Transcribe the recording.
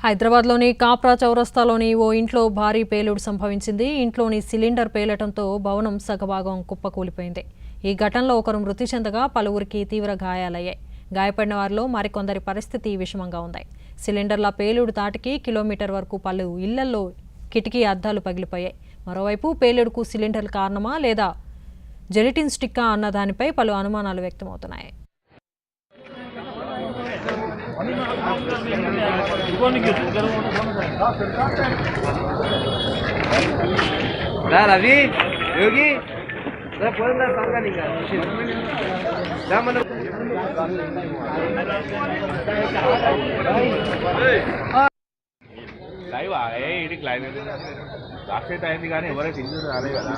హైదరాబాద్లోని కాప్రా చౌరస్తాలోని ఓ ఇంట్లో భారీ పేలుడు సంభవించింది. ఇంట్లోని సిలిండర్ పేలటంతో భవనం సగభాగం కుప్పకూలిపోయింది. ఈ ఘటనలో ఒకరు మృతి చెందగా పలువురికి తీవ్ర గాయాలయ్యాయి. గాయపడిన వారిలో మరికొందరి పరిస్థితి విషమంగా ఉంది. సిలిండర్ల పేలుడు తాటికి కిలోమీటర్ వరకు పలు ఇళ్లలో కిటికీ అద్దాలు పగిలిపోయాయి. మరోవైపు పేలుడుకు సిలిండర్ల కారణమా లేదా జెలటిన్ స్టిక్కా అన్న దానిపై పలు అనుమానాలు వ్యక్తమవుతున్నాయి. रवि योगी पुरंदर सांगा निघा లైవ్ ఇడికి లైవ్ రాసేట్ అయింది కానీ ఎవరైతే ఇంజూరీ రాలే కదా.